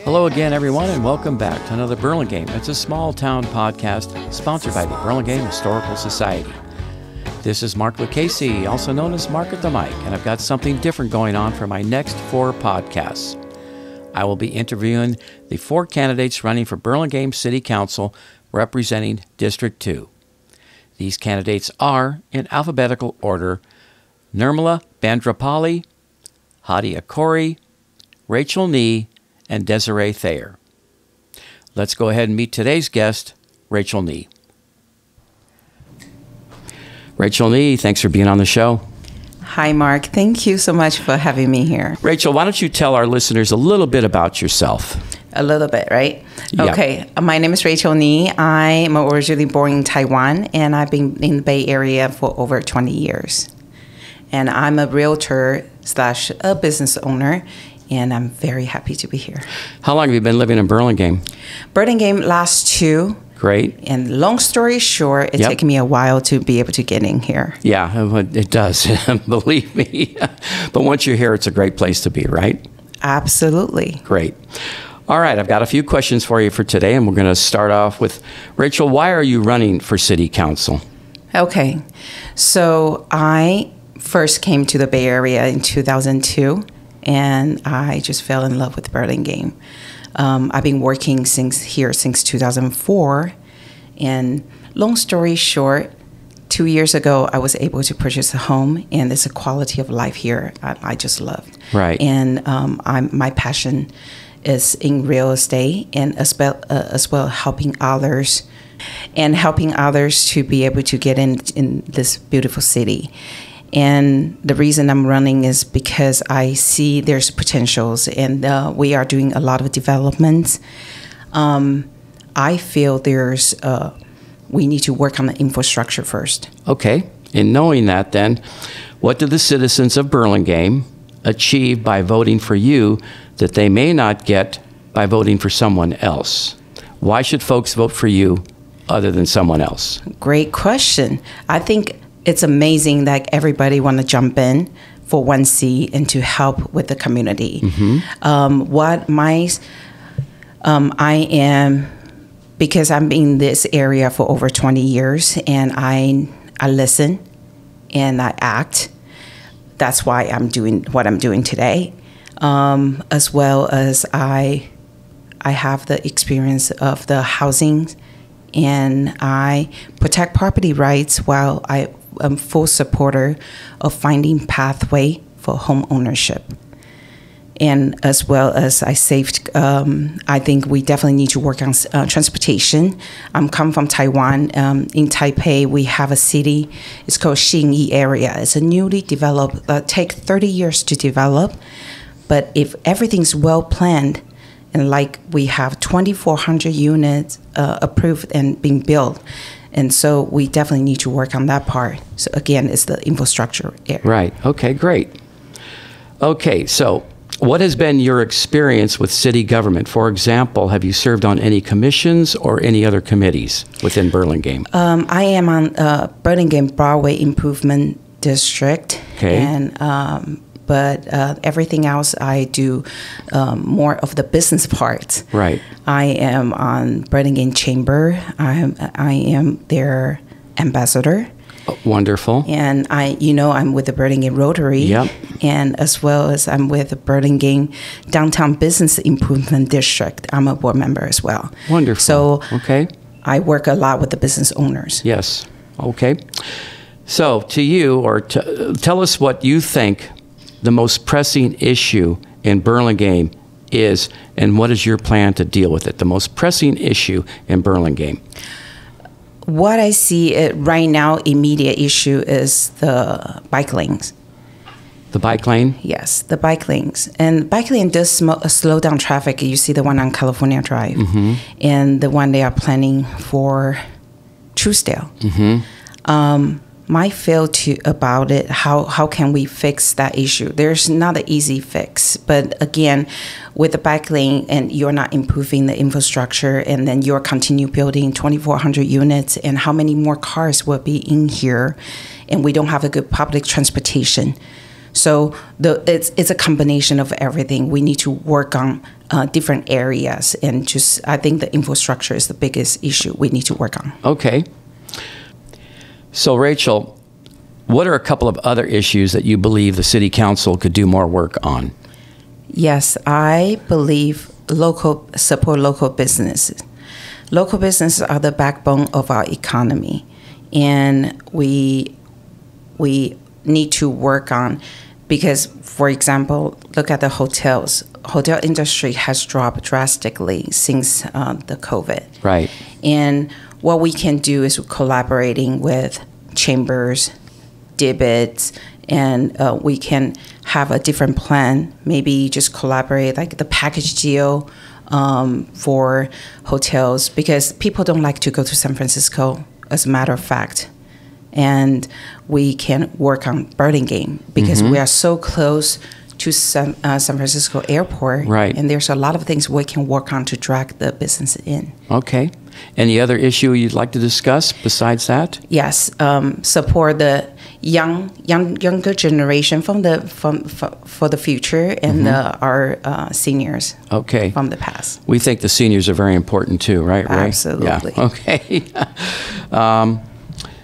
Hello again, everyone, and welcome back to another Burlingame. It's a small-town podcast sponsored by the Burlingame Historical Society. This is Mark Lucchese, also known as Mark at the Mic, and I've got something different going on for my next 4 podcasts. I will be interviewing the 4 candidates running for Burlingame City Council representing District 2. These candidates are, in alphabetical order, Nirmala Bandrapalli, Hadia Corey, Rachel Nee, and Desiree Thayer. Let's go ahead and meet today's guest, Rachel Nee. Rachel Nee, thanks for being on the show. Hi, Mark. Thank you so much for having me here. Rachel, why don't you tell our listeners a little bit about yourself? A little bit, right? Yeah. Okay. My name is Rachel Nee. I'm originally born in Taiwan, and I've been in the Bay Area for over 20 years. And I'm a realtor / a business owner, and I'm very happy to be here. How long have you been living in Burlingame? Burlingame last 2. Great. And long story short, it took me a while to be able to get in here. Yeah, it does. Believe me. But once you're here, it's a great place to be, right? Absolutely. Great. All right, I've got a few questions for you for today, and we're going to start off with, Rachel, why are you running for City Council? Okay. So I first came to the Bay Area in 2002. And I just fell in love with Burlingame. I've been working here since 2004. And long story short, 2 years ago, I was able to purchase a home, and there's a quality of life here I just loved. Right. And my passion is in real estate, and as well helping others, and helping others to be able to get in this beautiful city. And the reason I'm running is because I see there's potentials, and we are doing a lot of developments. I feel we need to work on the infrastructure first. Okay. In knowing that, then, what do the citizens of Burlingame achieve by voting for you that they may not get by voting for someone else? Why should folks vote for you other than someone else? Great question. I think it's amazing that everybody want to jump in for one seat and to help with the community. I am, because I'm in this area for over 20 years, and I listen and I act. That's why I'm doing what I'm doing today, as well as I have the experience of the housing, and I protect property rights while I'm a full supporter of finding pathway for home ownership. And as well as I think we definitely need to work on transportation. I'm coming from Taiwan. In Taipei, we have a city. It's called Xinyi area. It's a newly developed, take 30 years to develop. But if everything's well planned, and like we have 2,400 units approved and being built, and so we definitely need to work on that part. So again, it's the infrastructure area. Right. Okay, great. Okay, so what has been your experience with city government? For example, have you served on any commissions or any other committees within Burlingame? I am on Burlingame Broadway Improvement District. Okay. And but everything else I do more of the business part. Right. I am on Burlingame Chamber. I am their ambassador. Oh, wonderful. And I'm with the Burlingame Rotary. Yep. And as well as I'm with the Burlingame Downtown Business Improvement District. I'm a board member as well. Wonderful. So okay. I work a lot with the business owners. Yes. Okay. So to you, or tell us what you think the most pressing issue in Burlingame is, and what is your plan to deal with it? The most pressing issue in Burlingame. What I see right now, immediate issue is the bike lanes. The bike lane? Yes, the bike lanes. And bike lane does slow down traffic. You see the one on California Drive, and the one they are planning for Truesdale. My feel about it, how can we fix that issue? There's not an easy fix, but again, with the bike lane and you're not improving the infrastructure, and then you're continue building 2,400 units, and how many more cars will be in here, and we don't have a good public transportation. So it's a combination of everything. We need to work on different areas, and I think the infrastructure is the biggest issue we need to work on. Okay. So Rachel, what are a couple of other issues that you believe the City Council could do more work on? Yes, I believe support local businesses. Local businesses are the backbone of our economy, and we need to work on, because, for example, look at the hotels. Hotel industry has dropped drastically since the COVID. Right. And what we can do is collaborating with chambers, divots, and we can have a different plan. Maybe just collaborate, like the package deal for hotels, because people don't like to go to San Francisco, as a matter of fact. And we can work on Burlingame, because we are so close to San Francisco Airport. Right. And there's a lot of things we can work on to drag the business in. Okay. Any other issue you'd like to discuss besides that? Yes, support the younger generation for the future, and our seniors. Okay. From the past. We think the seniors are very important too, right, Ray? Absolutely. Yeah. Okay.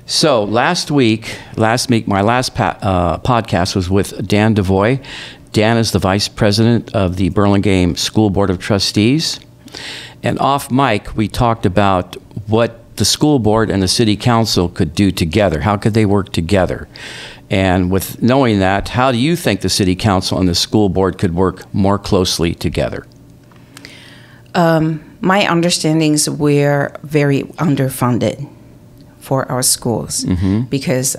So last week, my last podcast was with Dan DeVoy. Dan is the vice president of the Burlingame School Board of Trustees. And off mic, we talked about what the school board and the city council could do together. How could they work together? And with knowing that, how do you think the city council and the school board could work more closely together? My understanding is we're very underfunded for our schools, because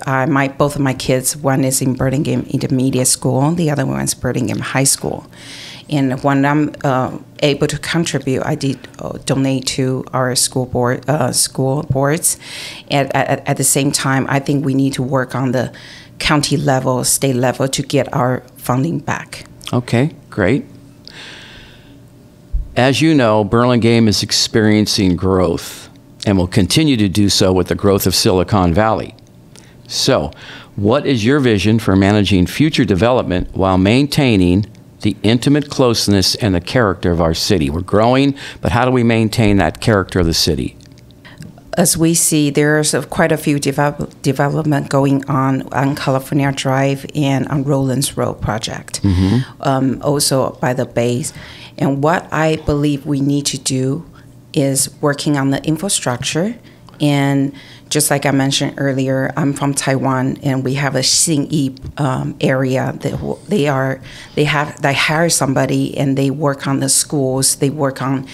both of my kids, one is in Burlingame Intermediate School, the other one is Burlingame High School. And when I'm able to contribute, I did donate to our school boards. At the same time, I think we need to work on the county level, state level, to get our funding back. Okay, great. As you know, Burlingame is experiencing growth and will continue to do so with the growth of Silicon Valley. So, what is your vision for managing future development while maintaining the intimate closeness and the character of our city? We're growing, but how do we maintain that character of the city? As we see, there's quite a few development going on California Drive and on Rollins Road project, also by the base. And what I believe we need to do is working on the infrastructure. And just like I mentioned earlier, I'm from Taiwan, and we have a Xinyi area that they hire somebody, and they work on the schools, they work on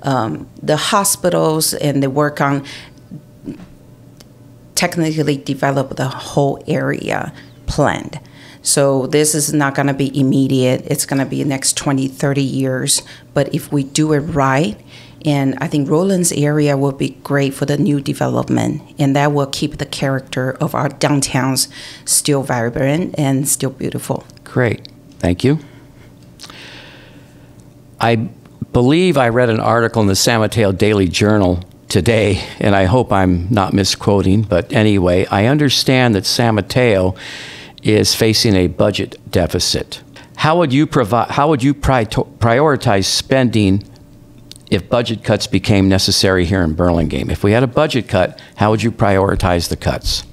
the hospitals, and they work on technically develop the whole area planned. So this is not going to be immediate. It's going to be the next 20, 30 years. But if we do it right, and I think Rollins area will be great for the new development, and that will keep the character of our downtowns still vibrant and still beautiful. Great. Thank you. I believe I read an article in the San Mateo Daily Journal today, and I hope I'm not misquoting, but anyway, I understand that San Mateo is facing a budget deficit. How would you prioritize spending if budget cuts became necessary here in Burlingame? If we had a budget cut, how would you prioritize the cuts?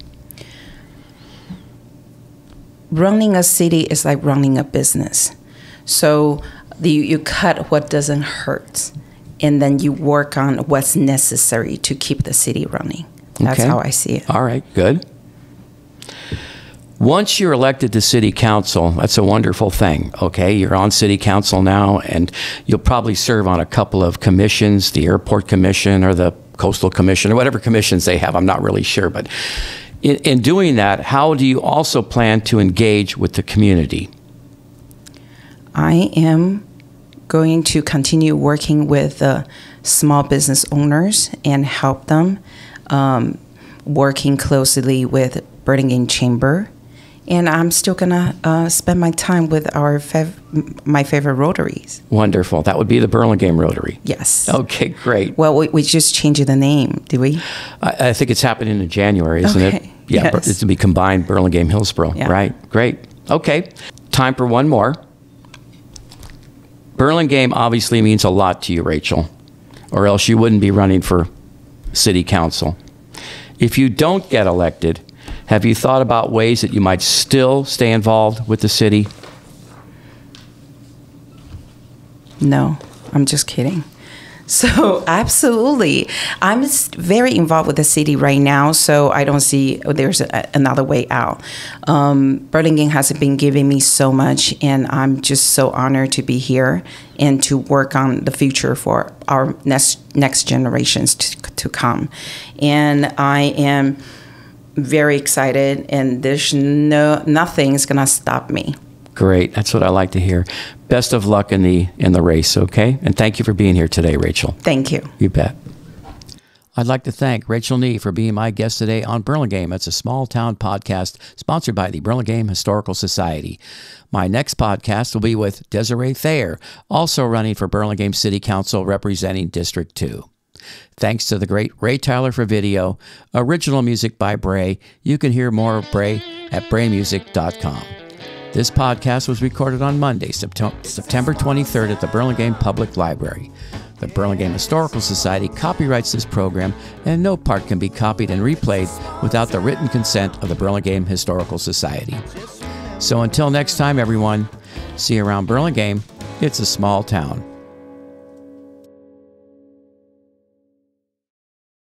Running a city is like running a business. So you cut what doesn't hurt, and then you work on what's necessary to keep the city running. That's how I see it. All right, good. Once you're elected to city council, that's a wonderful thing, okay? You're on city council now, and you'll probably serve on a couple of commissions, the airport commission or the coastal commission or whatever commissions they have. I'm not really sure, but in doing that, how do you also plan to engage with the community? I am going to continue working with small business owners and help them, working closely with Burlingame Chamber. And I'm still going to spend my time with my favorite Rotaries. Wonderful. That would be the Burlingame Rotary. Yes. Okay, great. Well, we just changed the name, did we? I think it's happening in January, isn't it? Yeah, yes. It's to be combined Burlingame Hillsborough. Yeah. Right, great. Okay, time for one more. Burlingame obviously means a lot to you, Rachel, or else you wouldn't be running for city council. If you don't get elected, have you thought about ways that you might still stay involved with the city? No, I'm just kidding. So absolutely. I'm very involved with the city right now, so I don't see there's another way out. Burlingame has been giving me so much, and I'm just so honored to be here and to work on the future for our next generations to come. And I am very excited, and there's nothing's gonna stop me. Great. That's what I like to hear. Best of luck in the race, okay? And thank you for being here today, Rachel. Thank you. You bet. I'd like to thank Rachel Nee for being my guest today on Burlingame. It's a small town podcast sponsored by the Burlingame Historical Society. My next podcast will be with Desiree Thayer, also running for Burlingame City Council representing District 2. Thanks to the great Ray Tyler for video. Original music by Bray. You can hear more of Bray at braymusic.com. This podcast was recorded on Monday, September 23rd at the Burlingame Public Library. The Burlingame Historical Society copyrights this program, and no part can be copied and replayed without the written consent of the Burlingame Historical Society. So until next time, everyone, see you around Burlingame. It's a small town.